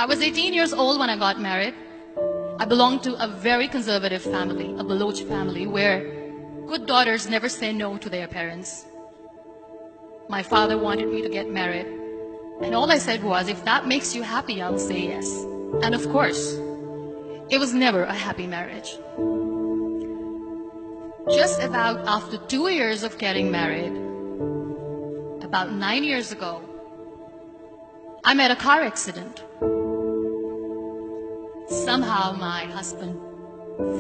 I was 18 years old when I got married. I belonged to a very conservative family, a Baloch family, where good daughters never say no to their parents. My father wanted me to get married, and all I said was, if that makes you happy, I'll say yes. And of course, it was never a happy marriage. Just about after 2 years of getting married, about 9 years ago, I met a car accident. Somehow my husband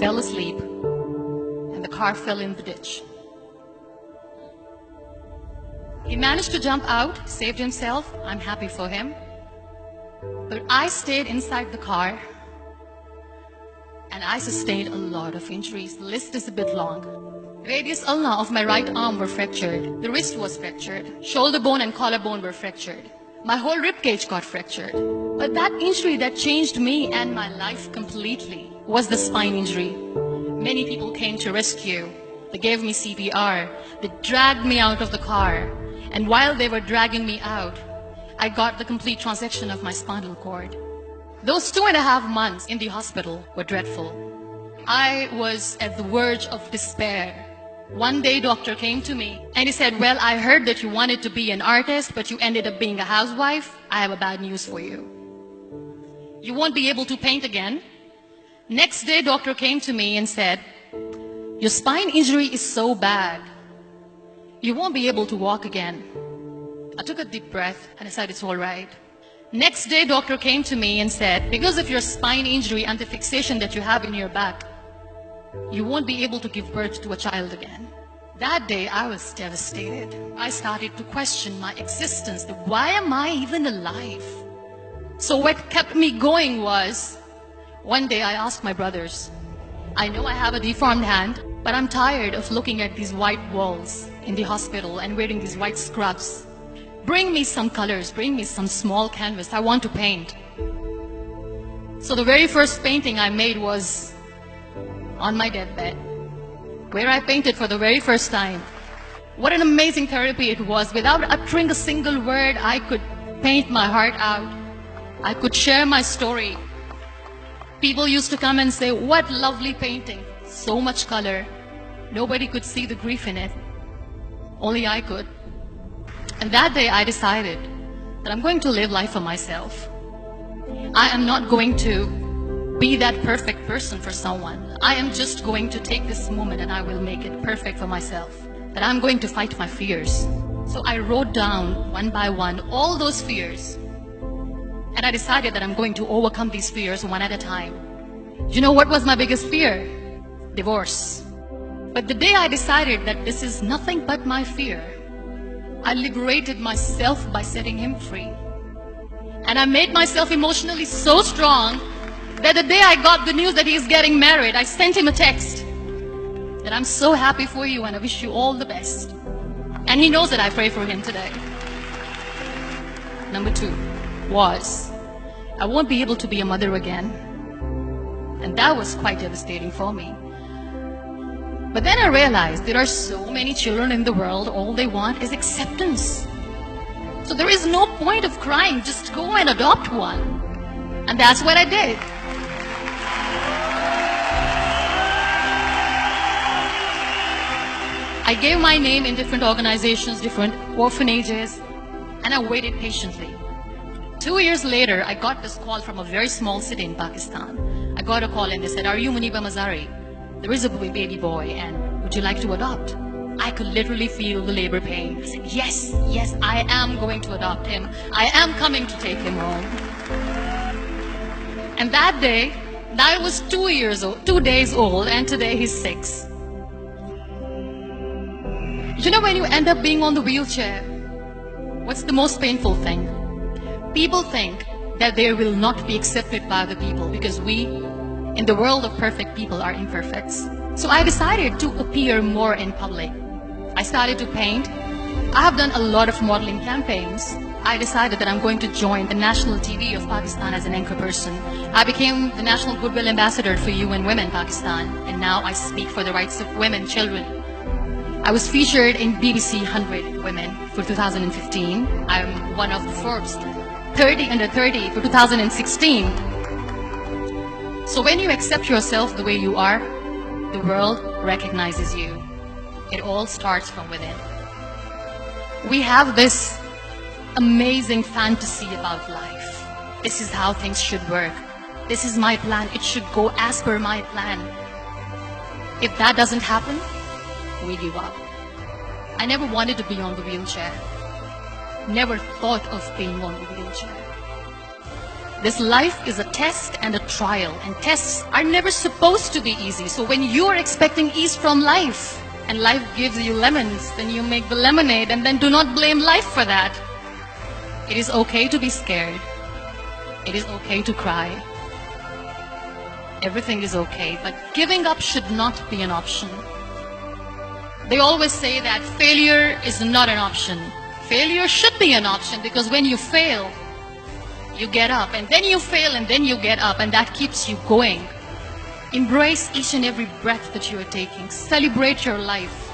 fell asleep and the car fell in the ditch. He managed to jump out, saved himself. I'm happy for him. But I stayed inside the car and I sustained a lot of injuries. The list is a bit long. Radius ulna of my right arm were fractured. The wrist was fractured. Shoulder bone and collarbone were fractured. My whole rib cage got fractured. But that injury that changed me and my life completely was the spine injury. Many people came to rescue. They gave me CPR. They dragged me out of the car. And while they were dragging me out, I got the complete transection of my spinal cord. Those 2.5 months in the hospital were dreadful. I was at the verge of despair. One day, doctor came to me and he said, well, I heard that you wanted to be an artist, but you ended up being a housewife. I have a bad news for you. You won't be able to paint again. Next day, doctor came to me and said, your spine injury is so bad, you won't be able to walk again. I took a deep breath and I said, it's all right. Next day, doctor came to me and said, because of your spine injury and the fixation that you have in your back, you won't be able to give birth to a child again. That day, I was devastated. I started to question my existence. Why am I even alive? So what kept me going was, one day I asked my brothers, I know I have a deformed hand, but I'm tired of looking at these white walls in the hospital and wearing these white scrubs. Bring me some colors, bring me some small canvas. I want to paint. So the very first painting I made was on my deathbed, where I painted for the very first time. What an amazing therapy it was. Without uttering a single word, I could paint my heart out. I could share my story. People used to come and say, what lovely painting, so much color. Nobody could see the grief in it. Only I could. And that day I decided that I'm going to live life for myself. I am not going to be that perfect person for someone. I am just going to take this moment and I will make it perfect for myself. That I'm going to fight my fears. So I wrote down one by one all those fears. And I decided that I'm going to overcome these fears one at a time. You know what was my biggest fear? Divorce. But the day I decided that this is nothing but my fear, I liberated myself by setting him free. And I made myself emotionally so strong that the day I got the news that he's getting married, I sent him a text that I'm so happy for you and I wish you all the best. And he knows that I pray for him today. Number 2 was, I won't be able to be a mother again. And that was quite devastating for me. But then I realized there are so many children in the world, all they want is acceptance. So there is no point of crying, just go and adopt one. And that's what I did. I gave my name in different organizations, different orphanages, and I waited patiently. 2 years later, I got this call from a very small city in Pakistan. I got a call and they said, are you Muniba Mazari? There is a baby boy and would you like to adopt? I could literally feel the labor pain. I said, yes, yes, I am going to adopt him. I am coming to take him home. And that day, I was 2 days old, and today he's 6. You know, when you end up being on the wheelchair, what's the most painful thing? People think that they will not be accepted by other people because we, in the world of perfect people, are imperfects. So I decided to appear more in public. I started to paint. I have done a lot of modeling campaigns. I decided that I'm going to join the national TV of Pakistan as an anchor person. I became the National Goodwill Ambassador for UN Women Pakistan, and now I speak for the rights of women, children. I was featured in BBC 100 Women for 2015. I'm one of the Forbes 30 under 30 for 2016. So when you accept yourself the way you are, the world recognizes you. It all starts from within. We have this amazing fantasy about life. This is how things should work. This is my plan. It should go as per my plan. If that doesn't happen, we give up. I never wanted to be on the wheelchair. Never thought of being on the wheelchair. This life is a test and a trial, and tests are never supposed to be easy. So when you are expecting ease from life, and life gives you lemons, then you make the lemonade, and then do not blame life for that. It is okay to be scared. It is okay to cry. Everything is okay, but giving up should not be an option. They always say that failure is not an option. Failure should be an option, because when you fail, you get up, and then you fail, and then you get up, and that keeps you going. Embrace each and every breath that you are taking. Celebrate your life.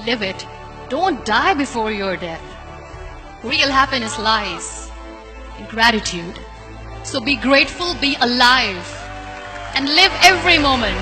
Live it. Don't die before your death. Real happiness lies in gratitude. So be grateful, be alive, and live every moment.